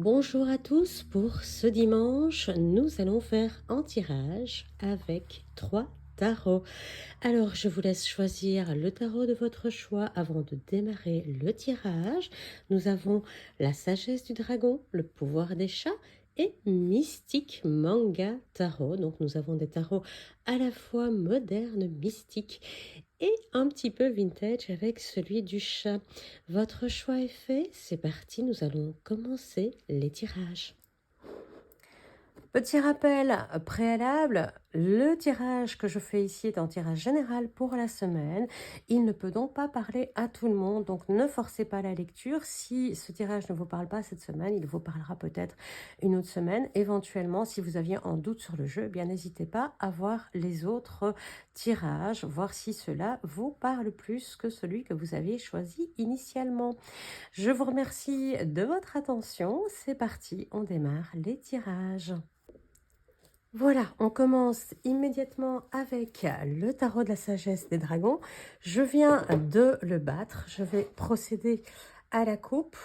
Bonjour à tous, pour ce dimanche, nous allons faire un tirage avec 3 tarots. Alors, je vous laisse choisir le tarot de votre choix avant de démarrer le tirage. Nous avons la sagesse du dragon, le pouvoir des chats et Mystique Manga Tarot. Donc, nous avons des tarots à la fois modernes, mystiques et un petit peu vintage avec celui du chat. Votre choix est fait, c'est parti, nous allons commencer les tirages. Petit rappel préalable, le tirage que je fais ici est un tirage général pour la semaine. Il ne peut donc pas parler à tout le monde, donc ne forcez pas la lecture. Si ce tirage ne vous parle pas cette semaine, il vous parlera peut-être une autre semaine. Éventuellement, si vous aviez un doute sur le jeu, eh bien n'hésitez pas à voir les autres tirages, voir si cela vous parle plus que celui que vous aviez choisi initialement. Je vous remercie de votre attention. C'est parti, on démarre les tirages. Voilà, on commence immédiatement avec le tarot de la sagesse des dragons. Je viens de le battre. Je vais procéder à la coupe.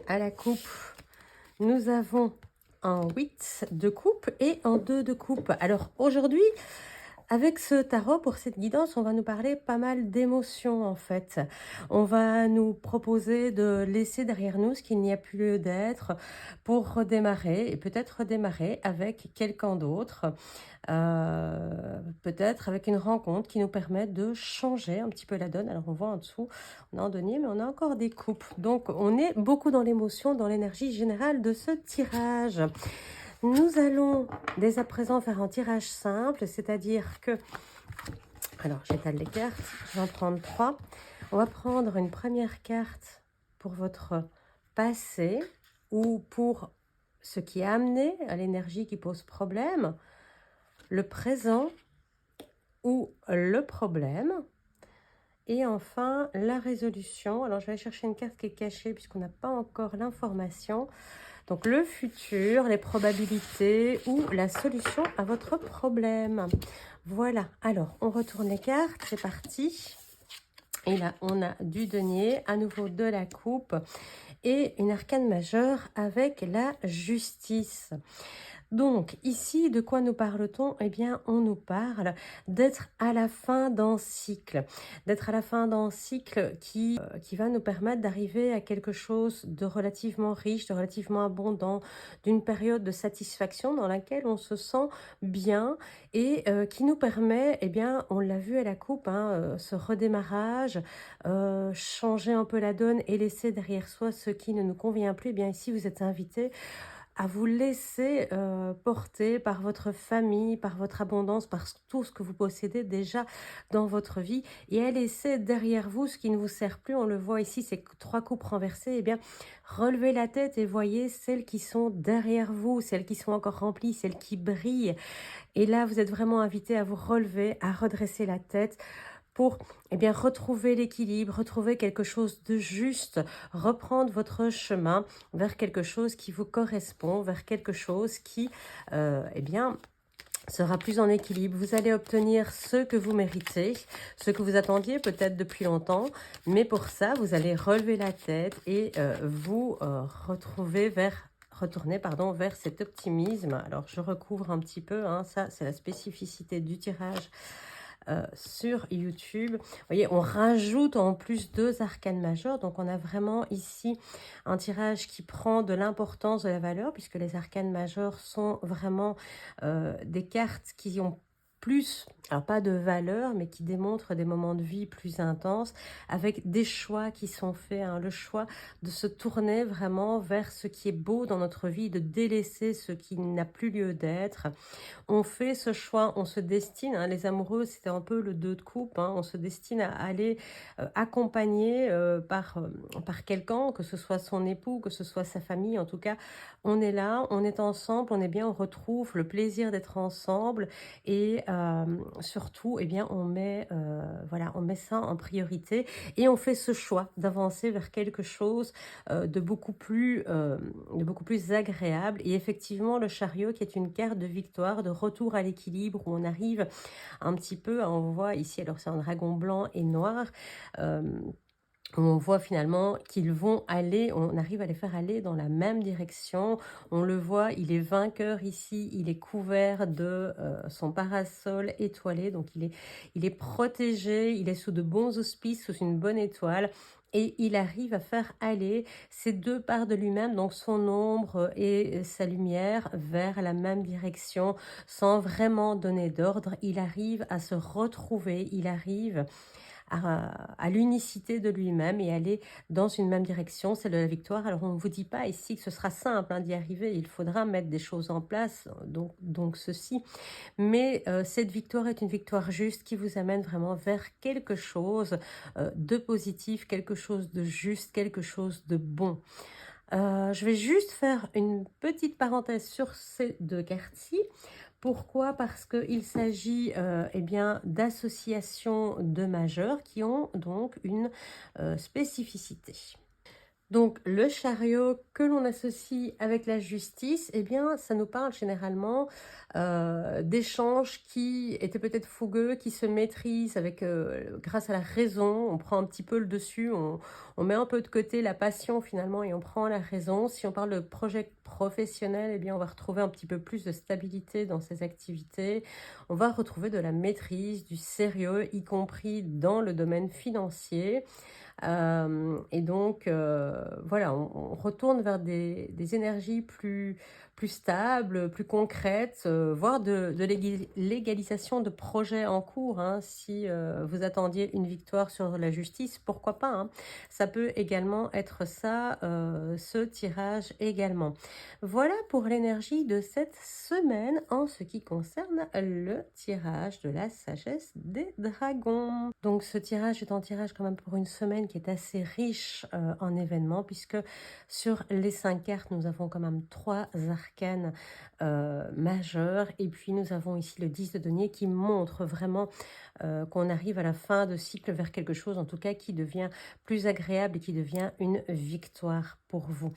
À la coupe, nous avons un 8 de coupe et un 2 de coupe. Alors aujourd'hui, avec ce tarot, pour cette guidance, on va nous parler pas mal d'émotions en fait. On va nous proposer de laisser derrière nous ce qu'il n'y a plus lieu d'être pour redémarrer et peut-être redémarrer avec quelqu'un d'autre. Peut-être avec une rencontre qui nous permet de changer un petit peu la donne. Alors on voit en dessous, on a un denier, mais on a encore des coupes. Donc on est beaucoup dans l'émotion, dans l'énergie générale de ce tirage. Nous allons dès à présent faire un tirage simple, c'est-à-dire que, alors j'étale les cartes, je vais en prendre 3. On va prendre une première carte pour votre passé ou pour ce qui a amené à l'énergie qui pose problème, le présent ou le problème, et enfin la résolution. Alors je vais aller chercher une carte qui est cachée puisqu'on n'a pas encore l'information. Donc le futur, les probabilités ou la solution à votre problème. Voilà, alors on retourne les cartes, c'est parti. Et là, on a du denier, à nouveau de la coupe et une arcane majeure avec la justice. Donc, ici, de quoi nous parle-t-on? Eh bien, on nous parle d'être à la fin d'un cycle. D'être à la fin d'un cycle qui va nous permettre d'arriver à quelque chose de relativement riche, de relativement abondant, d'une période de satisfaction dans laquelle on se sent bien et qui nous permet, eh bien, on l'a vu à la coupe, hein, ce redémarrage, changer un peu la donne et laisser derrière soi ce qui ne nous convient plus. Eh bien, ici, vous êtes invité à vous laisser porter par votre famille, par votre abondance, par tout ce que vous possédez déjà dans votre vie et à laisser derrière vous ce qui ne vous sert plus. On le voit ici, c'est 3 coupes renversées. Eh bien, relevez la tête et voyez celles qui sont derrière vous, celles qui sont encore remplies, celles qui brillent. Et là, vous êtes vraiment invité à vous relever, à redresser la tête pour bien retrouver l'équilibre, retrouver quelque chose de juste, reprendre votre chemin vers quelque chose qui vous correspond, vers quelque chose qui bien sera plus en équilibre. Vous allez obtenir ce que vous méritez, ce que vous attendiez peut-être depuis longtemps, mais pour ça, vous allez relever la tête et vous retourner vers cet optimisme. Alors, je recouvre un petit peu, hein, ça c'est la spécificité du tirage sur YouTube. Vous voyez, on rajoute en plus 2 arcanes majeures, donc on a vraiment ici un tirage qui prend de l'importance, de la valeur, puisque les arcanes majeures sont vraiment des cartes qui ont plus, alors pas de valeur, mais qui démontrent des moments de vie plus intenses, avec des choix qui sont faits, hein, le choix de se tourner vraiment vers ce qui est beau dans notre vie, de délaisser ce qui n'a plus lieu d'être. On fait ce choix, on se destine, hein, les amoureux, c'était un peu le 2 de coupe, hein, on se destine à aller accompagner par quelqu'un, que ce soit son époux, que ce soit sa famille, en tout cas, on est là, on est ensemble, on est bien, on retrouve le plaisir d'être ensemble et surtout, eh bien, voilà, on met ça en priorité et on fait ce choix d'avancer vers quelque chose de beaucoup plus agréable. Et effectivement, le chariot qui est une carte de victoire, de retour à l'équilibre, où on arrive un petit peu, on voit ici, alors c'est un dragon blanc et noir, On voit finalement qu'ils vont aller, on arrive à les faire aller dans la même direction. On le voit, il est vainqueur ici, il est couvert de son parasol étoilé, donc il est protégé, il est sous de bons auspices, sous une bonne étoile. Et il arrive à faire aller ces deux parts de lui-même, donc son ombre et sa lumière, vers la même direction, sans vraiment donner d'ordre. Il arrive à se retrouver, il arrive à l'unicité de lui-même et aller dans une même direction, celle de la victoire. Alors, on ne vous dit pas ici que ce sera simple hein, d'y arriver, il faudra mettre des choses en place, donc ceci. Mais cette victoire est une victoire juste qui vous amène vraiment vers quelque chose de positif, quelque chose de juste, quelque chose de bon. Je vais juste faire une petite parenthèse sur ces deux cartes-ci. Pourquoi? Parce qu'il s'agit eh bien, d'associations de majeurs qui ont donc une spécificité. Donc, le chariot que l'on associe avec la justice, eh bien, ça nous parle généralement d'échanges qui étaient peut-être fougueux, qui se maîtrisent avec, grâce à la raison. On prend un petit peu le dessus, on met un peu de côté la passion finalement et on prend la raison. Si on parle de projet professionnel, eh bien, on va retrouver un petit peu plus de stabilité dans ces activités. On va retrouver de la maîtrise, du sérieux, y compris dans le domaine financier. Et donc, voilà, on retourne vers des énergies plus stables, plus concrètes, voire de légalisation de projets en cours. Hein. Si vous attendiez une victoire sur la justice, pourquoi pas hein. Ça peut également être ça, ce tirage également. Voilà pour l'énergie de cette semaine en ce qui concerne le tirage de la sagesse des dragons. Donc ce tirage est un tirage quand même pour une semaine qui est assez riche en événements puisque sur les 5 cartes, nous avons quand même 3 arcanes majeurs et puis nous avons ici le 10 de denier qui montre vraiment qu'on arrive à la fin de cycle vers quelque chose en tout cas qui devient plus agréable et qui devient une victoire pour vous.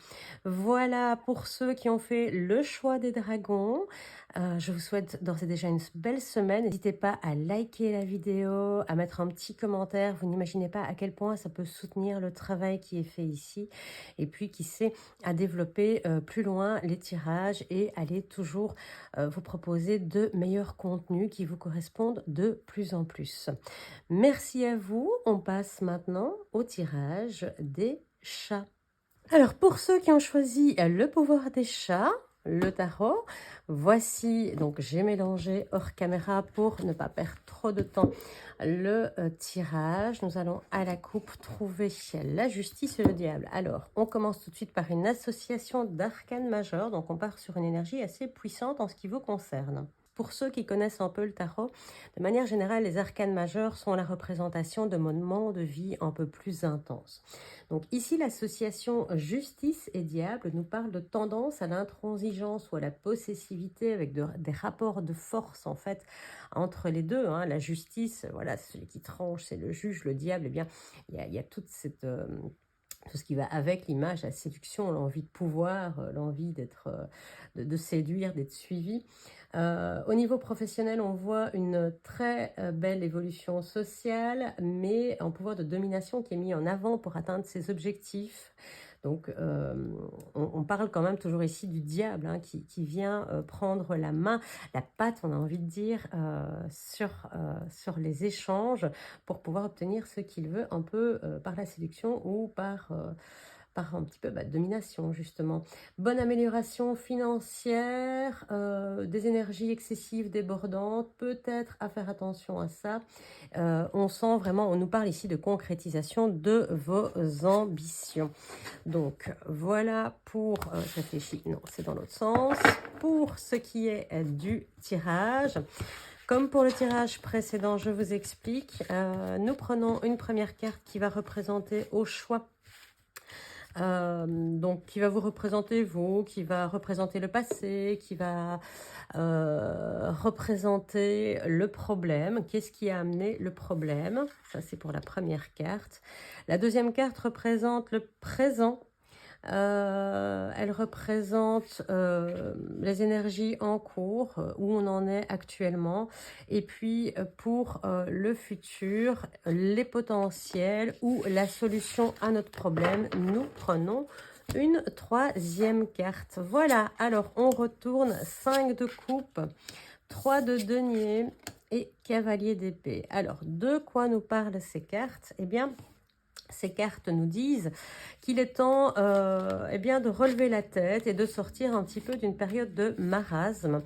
Voilà pour ceux qui ont fait le choix des dragons. Je vous souhaite d'ores et déjà une belle semaine. N'hésitez pas à liker la vidéo, à mettre un petit commentaire. Vous n'imaginez pas à quel point ça peut soutenir le travail qui est fait ici. Et puis, qui sait, à développer plus loin les tirages et aller toujours vous proposer de meilleurs contenus qui vous correspondent de plus en plus. Merci à vous. On passe maintenant au tirage des chats. Alors, pour ceux qui ont choisi le pouvoir des chats, le tarot, voici, donc j'ai mélangé hors caméra pour ne pas perdre trop de temps le tirage. Nous allons à la coupe trouver la justice et le diable. Alors, on commence tout de suite par une association d'arcanes majeurs, donc on part sur une énergie assez puissante en ce qui vous concerne. Pour ceux qui connaissent un peu le tarot, de manière générale, les arcanes majeures sont la représentation de moments de vie un peu plus intenses. Donc ici, l'association justice et diable nous parle de tendance à l'intransigeance ou à la possessivité avec des rapports de force en fait entre les deux. Hein. La justice, voilà, c'est celui qui tranche, c'est le juge, le diable, eh bien, il y a toute cette... tout ce qui va avec l'image, la séduction, l'envie de pouvoir, l'envie d'être, de séduire, d'être suivi. Au niveau professionnel, on voit une très belle évolution sociale, mais un pouvoir de domination qui est mis en avant pour atteindre ses objectifs. Donc, on parle quand même toujours ici du diable hein, qui vient prendre la main, la patte, on a envie de dire, sur les échanges pour pouvoir obtenir ce qu'il veut un peu par la séduction ou par un petit peu domination justement. Bonne amélioration financière, des énergies excessives, débordantes, peut-être à faire attention à ça. On sent vraiment, on nous parle ici de concrétisation de vos ambitions. Donc voilà pour, je réfléchis, non c'est dans l'autre sens, pour ce qui est du tirage. Comme pour le tirage précédent, je vous explique, nous prenons une première carte qui va représenter au choix donc qui va vous représenter vous, qui va représenter le passé, qui va représenter le problème. Qu'est-ce qui a amené le problème? Ça, c'est pour la première carte. La deuxième carte représente le présent. Elle représente les énergies en cours, où on en est actuellement. Et puis pour le futur, les potentiels ou la solution à notre problème, nous prenons une troisième carte. Voilà, alors on retourne 5 de coupe, 3 de denier et cavalier d'épée. Alors, de quoi nous parlent ces cartes? Eh bien, ces cartes nous disent qu'il est temps eh bien, de relever la tête et de sortir un petit peu d'une période de marasme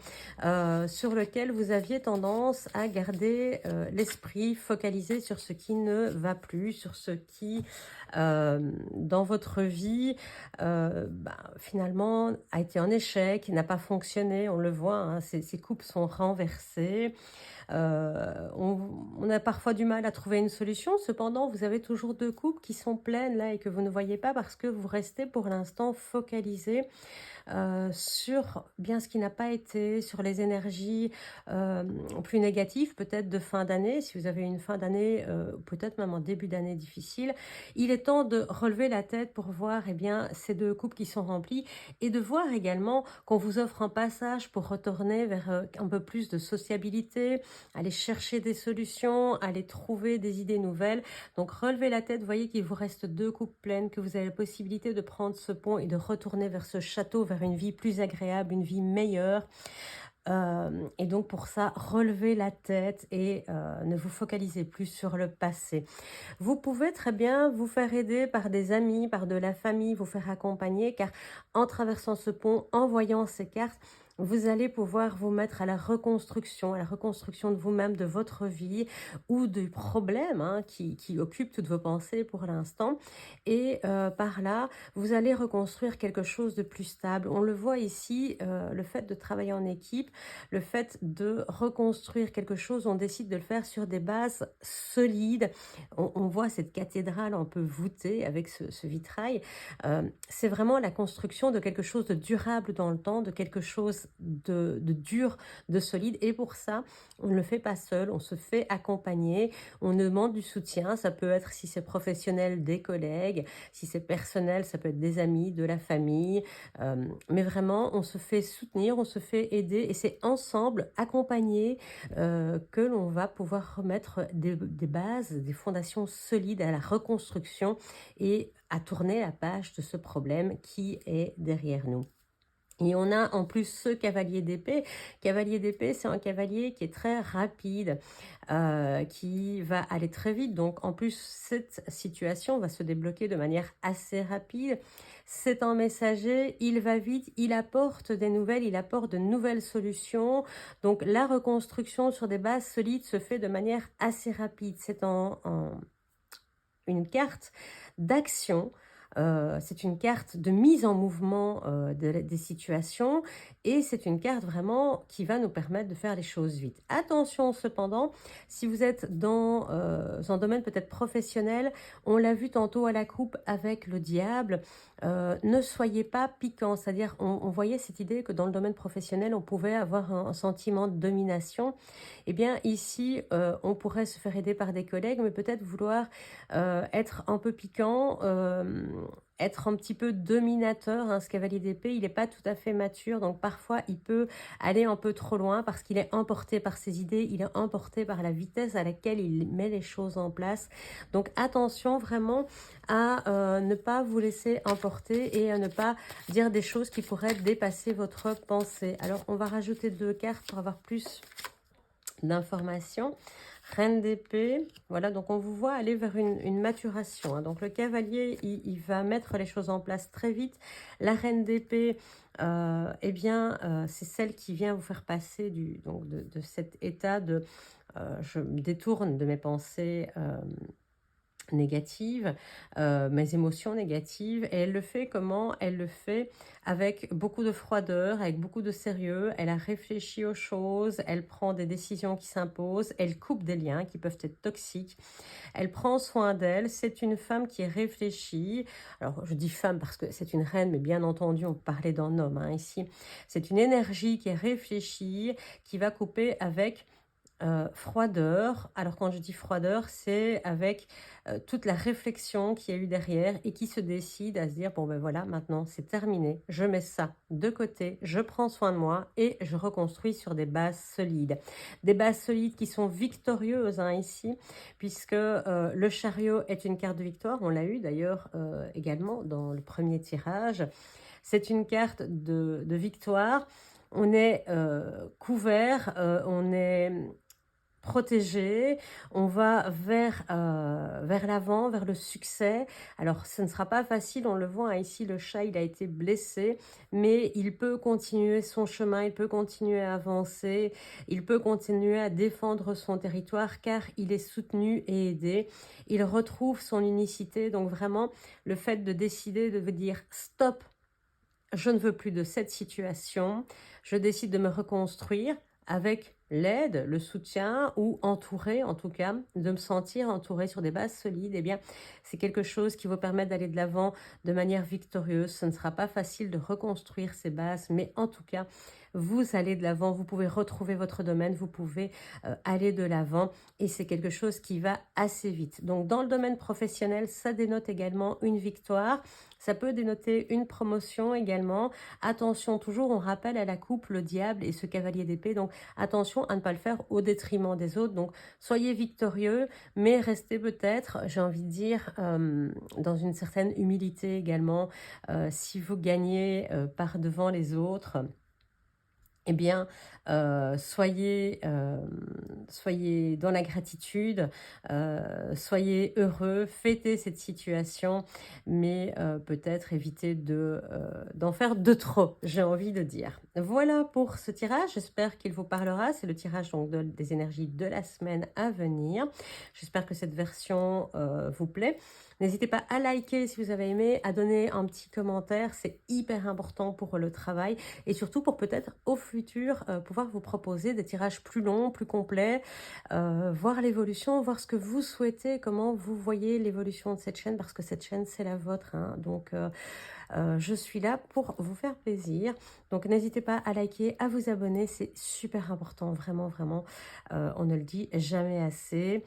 sur lequel vous aviez tendance à garder l'esprit focalisé sur ce qui ne va plus, sur ce qui, dans votre vie, finalement, a été un échec, n'a pas fonctionné. On le voit, hein, ces coupes sont renversées. On a parfois du mal à trouver une solution. Cependant, vous avez toujours 2 coupes qui sont pleines là et que vous ne voyez pas parce que vous restez pour l'instant focalisé sur bien ce qui n'a pas été, sur les énergies plus négatives, peut-être de fin d'année. Si vous avez une fin d'année, peut-être même en début d'année difficile, il est temps de relever la tête pour voir eh bien, ces 2 coupes qui sont remplies et de voir également qu'on vous offre un passage pour retourner vers un peu plus de sociabilité, aller chercher des solutions, aller trouver des idées nouvelles. Donc relevez la tête, voyez qu'il vous reste 2 coupes pleines, que vous avez la possibilité de prendre ce pont et de retourner vers ce château, vers une vie plus agréable, une vie meilleure. Et donc pour ça, relevez la tête et ne vous focalisez plus sur le passé. Vous pouvez très bien vous faire aider par des amis, par de la famille, vous faire accompagner, car en traversant ce pont, en voyant ces cartes, vous allez pouvoir vous mettre à la reconstruction de vous-même, de votre vie ou du problème hein, qui occupe toutes vos pensées pour l'instant. Et par là, vous allez reconstruire quelque chose de plus stable. On le voit ici, le fait de travailler en équipe, le fait de reconstruire quelque chose, on décide de le faire sur des bases solides. On voit cette cathédrale un peu voûtée avec ce vitrail. C'est vraiment la construction de quelque chose de durable dans le temps, de quelque chose de dur, de solide. Et pour ça, on ne le fait pas seul, on se fait accompagner, on demande du soutien. Ça peut être, si c'est professionnel, des collègues, si c'est personnel, ça peut être des amis, de la famille. Mais vraiment, on se fait soutenir, on se fait aider et c'est ensemble, accompagnés, que l'on va pouvoir remettre des bases, des fondations solides à la reconstruction et à tourner la page de ce problème qui est derrière nous. Et on a en plus ce cavalier d'épée. Cavalier d'épée, c'est un cavalier qui est très rapide, qui va aller très vite. Donc en plus, cette situation va se débloquer de manière assez rapide. C'est un messager, il va vite, il apporte des nouvelles, il apporte de nouvelles solutions. Donc la reconstruction sur des bases solides se fait de manière assez rapide. C'est une carte d'action. C'est une carte de mise en mouvement des situations et c'est une carte vraiment qui va nous permettre de faire les choses vite. Attention cependant, si vous êtes dans un domaine peut-être professionnel, on l'a vu tantôt à la coupe avec le diable, ne soyez pas piquant, c'est-à-dire on voyait cette idée que dans le domaine professionnel, on pouvait avoir un sentiment de domination. Eh bien ici, on pourrait se faire aider par des collègues, mais peut-être vouloir être un peu piquant, être un petit peu dominateur, hein, ce cavalier d'épée, il n'est pas tout à fait mature, donc parfois il peut aller un peu trop loin parce qu'il est emporté par ses idées, il est emporté par la vitesse à laquelle il met les choses en place. Donc attention vraiment à ne pas vous laisser emporter et à ne pas dire des choses qui pourraient dépasser votre pensée. Alors on va rajouter 2 cartes pour avoir plus d'informations. Reine d'épée, voilà, donc on vous voit aller vers une maturation. Hein. Donc le cavalier, il va mettre les choses en place très vite. La reine d'épée, eh bien, c'est celle qui vient vous faire passer de cet état de je me détourne de mes pensées négatives, mes émotions négatives. Et elle le fait comment? Elle le fait avec beaucoup de froideur, avec beaucoup de sérieux. Elle a réfléchi aux choses, elle prend des décisions qui s'imposent, elle coupe des liens qui peuvent être toxiques. Elle prend soin d'elle, c'est une femme qui est réfléchie. Alors je dis femme parce que c'est une reine, mais bien entendu on parlait d'un homme hein, ici. C'est une énergie qui est réfléchie, qui va couper avec froideur. Alors quand je dis froideur, c'est avec toute la réflexion qu'il y a eu derrière et qui se décide à se dire, bon ben voilà, maintenant c'est terminé, je mets ça de côté, je prends soin de moi et je reconstruis sur des bases solides. Des bases solides qui sont victorieuses hein, ici, puisque le chariot est une carte de victoire, on l'a eu d'ailleurs également dans le premier tirage. C'est une carte de victoire. On est couvert, on est protégé, on va vers l'avant, vers le succès. Alors, ce ne sera pas facile, on le voit hein, ici, le chat, il a été blessé, mais il peut continuer son chemin, il peut continuer à avancer, il peut continuer à défendre son territoire car il est soutenu et aidé. Il retrouve son unicité, donc vraiment, le fait de décider de dire stop, je ne veux plus de cette situation, je décide de me reconstruire avec l'aide, le soutien ou entouré en tout cas, de me sentir entouré sur des bases solides, eh bien c'est quelque chose qui vous permet d'aller de l'avant de manière victorieuse. Ce ne sera pas facile de reconstruire ces bases, mais en tout cas, vous allez de l'avant, vous pouvez retrouver votre domaine, vous pouvez aller de l'avant et c'est quelque chose qui va assez vite. Donc dans le domaine professionnel, ça dénote également une victoire. Ça peut dénoter une promotion également. Attention, toujours on rappelle à la coupe le diable et ce cavalier d'épée. Donc attention à ne pas le faire au détriment des autres. Donc soyez victorieux, mais restez peut-être, j'ai envie de dire, dans une certaine humilité également. Si vous gagnez par devant les autres, eh bien, soyez dans la gratitude, soyez heureux, fêtez cette situation, mais peut-être évitez d'en faire de trop, j'ai envie de dire. Voilà pour ce tirage, j'espère qu'il vous parlera. C'est le tirage donc, des énergies de la semaine à venir. J'espère que cette version vous plaît. N'hésitez pas à liker si vous avez aimé, à donner un petit commentaire, c'est hyper important pour le travail et surtout pour peut-être au futur pouvoir vous proposer des tirages plus longs, plus complets, voir l'évolution, voir ce que vous souhaitez, comment vous voyez l'évolution de cette chaîne parce que cette chaîne c'est la vôtre, hein. Donc je suis là pour vous faire plaisir. Donc n'hésitez pas à liker, à vous abonner, c'est super important, vraiment, vraiment. On ne le dit jamais assez.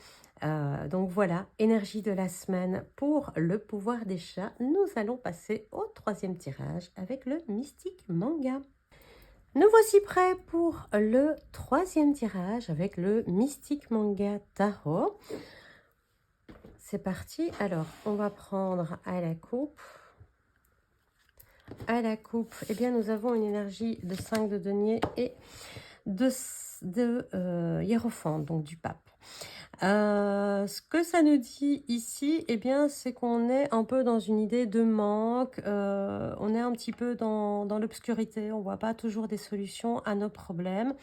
Donc voilà, énergie de la semaine pour le pouvoir des chats. Nous allons passer au troisième tirage avec le Mystique Manga. Nous voici prêts pour le troisième tirage avec le Mystique Manga Tarot. C'est parti. Alors, on va prendre à la coupe. À la coupe, eh bien, nous avons une énergie de 5 de denier et de hiérophant, donc du pape. Ce que ça nous dit ici, eh bien, c'est qu'on est un peu dans une idée de manque, on est un petit peu dans l'obscurité, on ne voit pas toujours des solutions à nos problèmes.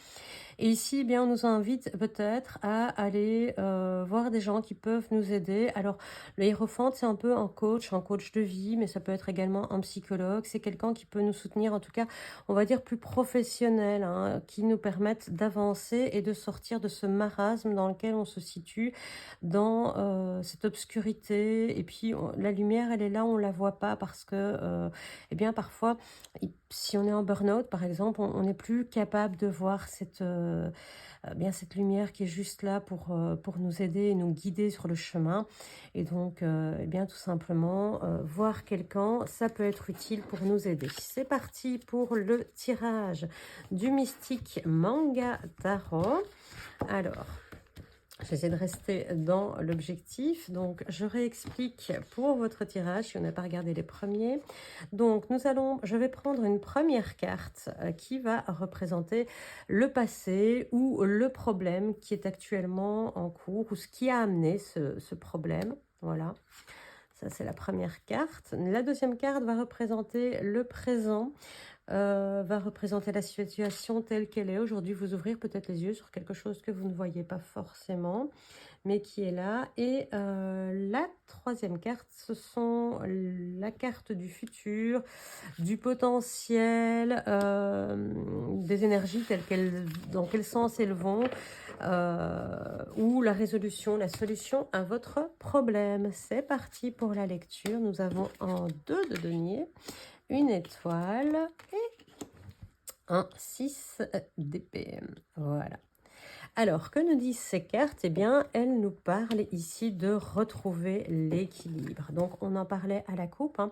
Et ici, eh bien, on nous invite peut-être à aller voir des gens qui peuvent nous aider. Alors, le hiérophante, c'est un peu un coach de vie, mais ça peut être également un psychologue. C'est quelqu'un qui peut nous soutenir, en tout cas, on va dire plus professionnel, hein, qui nous permettent d'avancer et de sortir de ce marasme dans lequel on se situe, dans cette obscurité. Et puis, la lumière, elle est là, on ne la voit pas parce que, eh bien, parfois, si on est en burn-out, par exemple, on n'est plus capable de voir bien cette lumière qui est juste là pour nous aider et nous guider sur le chemin. Et donc, eh bien, tout simplement, voir quelqu'un, ça peut être utile pour nous aider. C'est parti pour le tirage du Mystique Manga Tarot. Alors, j'essaie de rester dans l'objectif. Donc, je réexplique pour votre tirage, si on n'a pas regardé les premiers. Donc, je vais prendre une première carte qui va représenter le passé ou le problème qui est actuellement en cours ou ce qui a amené ce problème. Voilà. Ça, c'est la première carte. La deuxième carte va représenter le présent. Va représenter la situation telle qu'elle est. Aujourd'hui, vous ouvrir peut-être les yeux sur quelque chose que vous ne voyez pas forcément, mais qui est là. Et la troisième carte, ce sont la carte du futur, du potentiel, des énergies dans quel sens elles vont, ou la résolution, la solution à votre problème. C'est parti pour la lecture. Nous avons un 2 de denier, une étoile et un 6 d'épée. Voilà. Alors, que nous disent ces cartes? Eh bien, elles nous parlent ici de retrouver l'équilibre. Donc, on en parlait à la coupe, hein.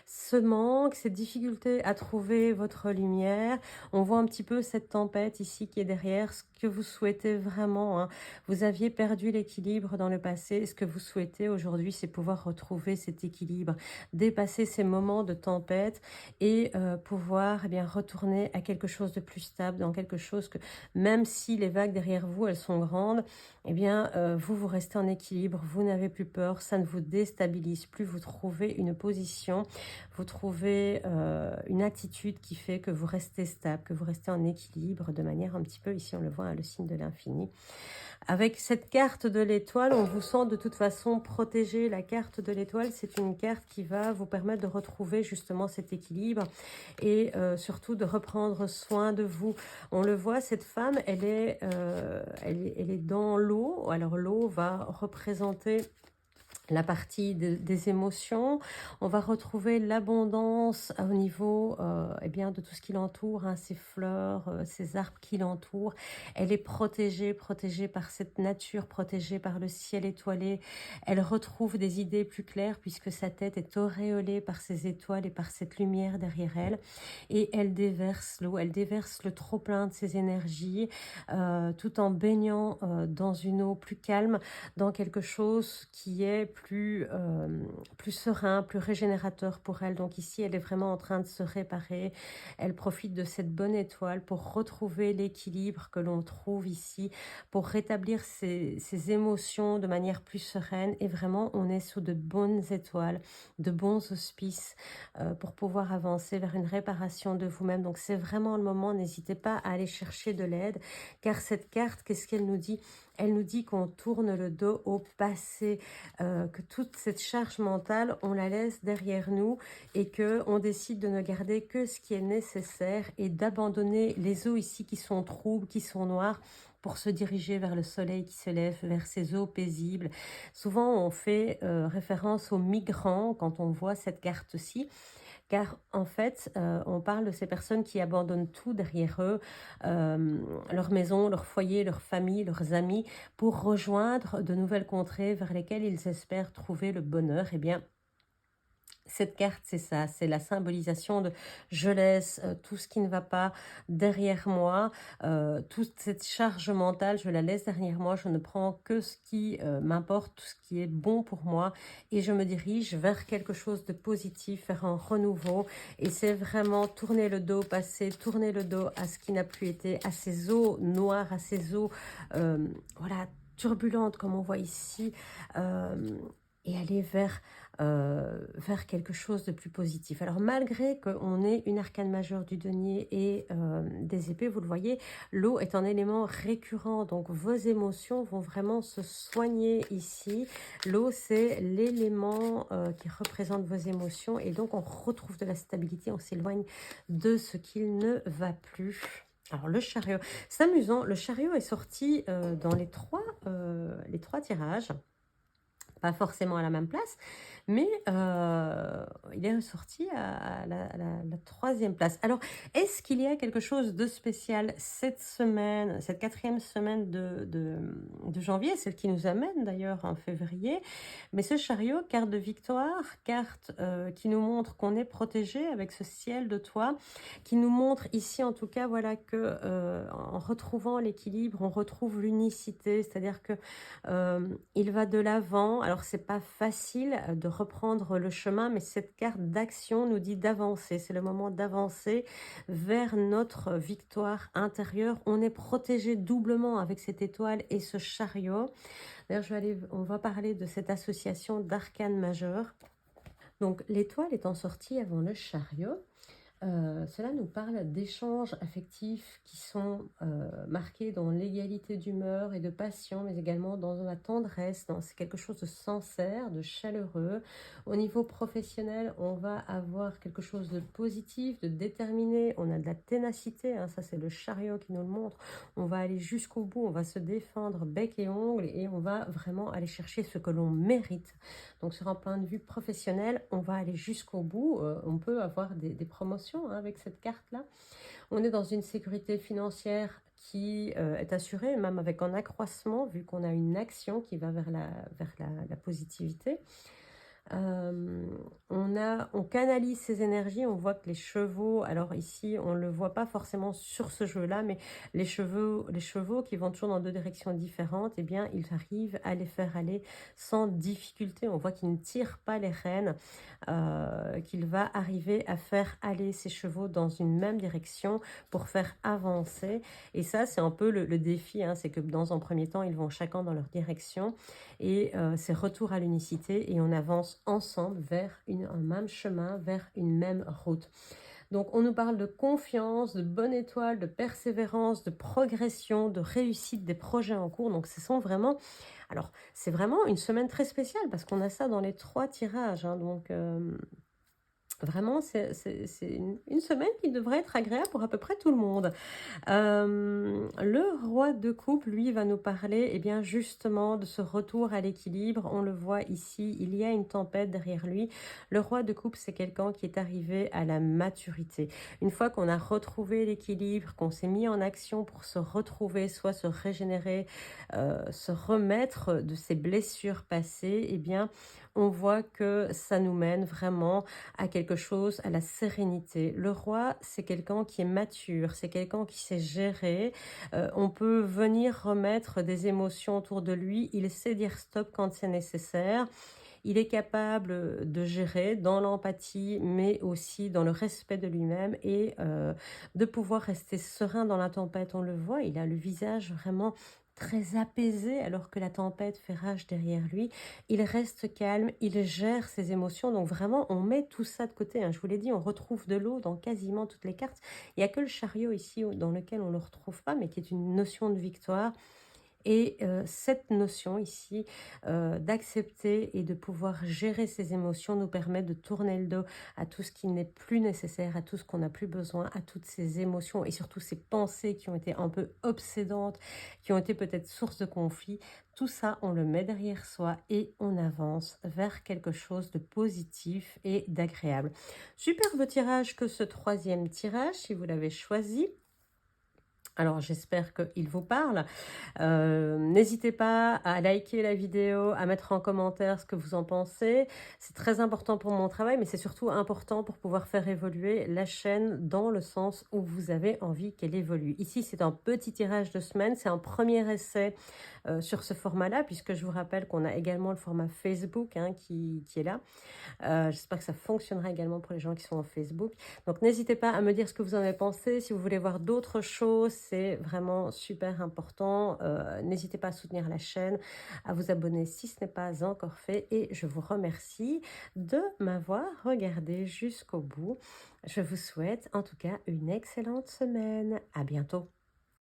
Ce manque, cette difficulté à trouver votre lumière, on voit un petit peu cette tempête ici qui est derrière, ce que vous souhaitez vraiment, hein. Vous aviez perdu l'équilibre dans le passé. Ce que vous souhaitez aujourd'hui, c'est pouvoir retrouver cet équilibre, dépasser ces moments de tempête et pouvoir eh bien, retourner à quelque chose de plus stable, dans quelque chose que même si les vagues derrière vous, elles sont grandes, eh bien, vous, vous restez en équilibre, vous n'avez plus peur, ça ne vous déstabilise plus, vous trouvez une position, vous trouvez une attitude qui fait que vous restez stable, que vous restez en équilibre de manière un petit peu, ici on le voit, hein, le signe de l'infini. Avec cette carte de l'étoile, on vous sent de toute façon protégé. La carte de l'étoile, c'est une carte qui va vous permettre de retrouver justement cet équilibre et surtout de reprendre soin de vous. On le voit, cette femme, elle est dans l'eau. Alors l'eau va représenter la partie des émotions. On va retrouver l'abondance au niveau eh bien, de tout ce qui l'entoure, hein, ces fleurs, ces arbres qui l'entourent. Elle est protégée, protégée par cette nature, protégée par le ciel étoilé. Elle retrouve des idées plus claires puisque sa tête est auréolée par ces étoiles et par cette lumière derrière elle. Et elle déverse l'eau, elle déverse le trop-plein de ses énergies tout en baignant dans une eau plus calme, dans quelque chose qui est plus serein, plus régénérateur pour elle. Donc ici, elle est vraiment en train de se réparer. Elle profite de cette bonne étoile pour retrouver l'équilibre que l'on trouve ici, pour rétablir ses émotions de manière plus sereine. Et vraiment, on est sous de bonnes étoiles, de bons auspices pour pouvoir avancer vers une réparation de vous-même. Donc c'est vraiment le moment, n'hésitez pas à aller chercher de l'aide, car cette carte, qu'est-ce qu'elle nous dit? Elle nous dit qu'on tourne le dos au passé, que toute cette charge mentale, on la laisse derrière nous et que on décide de ne garder que ce qui est nécessaire et d'abandonner les eaux ici qui sont troubles, qui sont noires, pour se diriger vers le soleil qui se lève, vers ces eaux paisibles. Souvent, on fait référence aux migrants quand on voit cette carte-ci, car en fait, on parle de ces personnes qui abandonnent tout derrière eux, leur maison, leur foyer, leur famille, leurs amis, pour rejoindre de nouvelles contrées vers lesquelles ils espèrent trouver le bonheur. Eh bien, cette carte, c'est ça, c'est la symbolisation de je laisse tout ce qui ne va pas derrière moi, toute cette charge mentale, je la laisse derrière moi, je ne prends que ce qui m'importe, tout ce qui est bon pour moi et je me dirige vers quelque chose de positif, vers un renouveau et c'est vraiment tourner le dos au passé, tourner le dos à ce qui n'a plus été, à ces eaux noires, à ces eaux voilà, turbulentes comme on voit ici et aller vers quelque chose de plus positif. Alors malgré qu'on ait une arcane majeure du denier et des épées, vous le voyez, l'eau est un élément récurrent, donc vos émotions vont vraiment se soigner ici. L'eau, c'est l'élément qui représente vos émotions et donc on retrouve de la stabilité, on s'éloigne de ce qu'il ne va plus. Alors le chariot, c'est amusant, le chariot est sorti dans les trois tirages. Pas forcément à la même place, mais il est ressorti à la troisième place. Alors, est-ce qu'il y a quelque chose de spécial cette semaine, cette quatrième semaine de janvier, celle qui nous amène d'ailleurs en février, mais ce chariot, carte de victoire, carte qui nous montre qu'on est protégé avec ce ciel de toit, qui nous montre ici en tout cas, voilà, que en retrouvant l'équilibre, on retrouve l'unicité, c'est-à-dire que il va de l'avant. Alors, c'est pas facile de reprendre le chemin, mais cette carte d'action nous dit d'avancer. C'est le moment d'avancer vers notre victoire intérieure. On est protégé doublement avec cette étoile et ce chariot. D'ailleurs, on va parler de cette association d'arcanes majeures. Donc, l'étoile étant sortie avant le chariot, cela nous parle d'échanges affectifs qui sont marqués dans l'égalité d'humeur et de passion, mais également dans la tendresse. C'est quelque chose de sincère, de chaleureux. Au niveau professionnel, on va avoir quelque chose de positif, de déterminé. On a de la ténacité, hein, ça c'est le chariot qui nous le montre. On va aller jusqu'au bout, on va se défendre bec et ongle et on va vraiment aller chercher ce que l'on mérite. Donc sur un point de vue professionnel, on va aller jusqu'au bout. On peut avoir des promotions émotions hein, avec cette carte-là. On est dans une sécurité financière qui est assurée, même avec un accroissement, vu qu'on a une action qui va vers la positivité. On canalise ces énergies, on voit que les chevaux, alors ici on ne le voit pas forcément sur ce jeu-là, mais les chevaux qui vont toujours dans deux directions différentes, eh bien ils arrivent à les faire aller sans difficulté. On voit qu'ils ne tirent pas les rênes, qu'il va arriver à faire aller ces chevaux dans une même direction pour faire avancer. Et ça c'est un peu le défi, hein, c'est que dans un premier temps ils vont chacun dans leur direction et c'est retour à l'unicité et on avance ensemble vers un même chemin, vers une même route. Donc on nous parle de confiance, de bonne étoile, de persévérance, de progression, de réussite des projets en cours. Donc ce sont vraiment, alors c'est vraiment une semaine très spéciale parce qu'on a ça dans les 3 tirages, hein, donc vraiment c'est une semaine qui devrait être agréable pour à peu près tout le monde. Le roi de coupe, lui, va nous parler eh bien, justement de ce retour à l'équilibre. On le voit ici, il y a une tempête derrière lui. Le roi de coupe, c'est quelqu'un qui est arrivé à la maturité. Une fois qu'on a retrouvé l'équilibre, qu'on s'est mis en action pour se retrouver, soit se régénérer, se remettre de ses blessures passées, eh bien, on voit que ça nous mène vraiment à quelque chose, à la sérénité. Le roi, c'est quelqu'un qui est mature, c'est quelqu'un qui sait gérer. On peut venir remettre des émotions autour de lui. Il sait dire stop quand c'est nécessaire. Il est capable de gérer dans l'empathie, mais aussi dans le respect de lui-même et de pouvoir rester serein dans la tempête. On le voit, il a le visage vraiment très apaisé alors que la tempête fait rage derrière lui. Il reste calme, il gère ses émotions. Donc vraiment, on met tout ça de côté, hein. Je vous l'ai dit, on retrouve de l'eau dans quasiment toutes les cartes. Il n'y a que le chariot ici dans lequel on ne le retrouve pas, mais qui est une notion de victoire. Et cette notion ici d'accepter et de pouvoir gérer ses émotions nous permet de tourner le dos à tout ce qui n'est plus nécessaire, à tout ce qu'on n'a plus besoin, à toutes ces émotions et surtout ces pensées qui ont été un peu obsédantes, qui ont été peut-être source de conflit. Tout ça, on le met derrière soi et on avance vers quelque chose de positif et d'agréable. Superbe tirage que ce 3e tirage, si vous l'avez choisi. Alors j'espère qu'il vous parle. N'hésitez pas à liker la vidéo, à mettre en commentaire ce que vous en pensez. C'est très important pour mon travail, mais c'est surtout important pour pouvoir faire évoluer la chaîne dans le sens où vous avez envie qu'elle évolue. Ici, c'est un petit tirage de semaine, c'est un premier essai sur ce format-là, puisque je vous rappelle qu'on a également le format Facebook hein, qui est là. J'espère que ça fonctionnera également pour les gens qui sont en Facebook. Donc n'hésitez pas à me dire ce que vous en avez pensé. Si vous voulez voir d'autres choses, c'est vraiment super important. N'hésitez pas à soutenir la chaîne, à vous abonner si ce n'est pas encore fait. Et je vous remercie de m'avoir regardé jusqu'au bout. Je vous souhaite en tout cas une excellente semaine. À bientôt.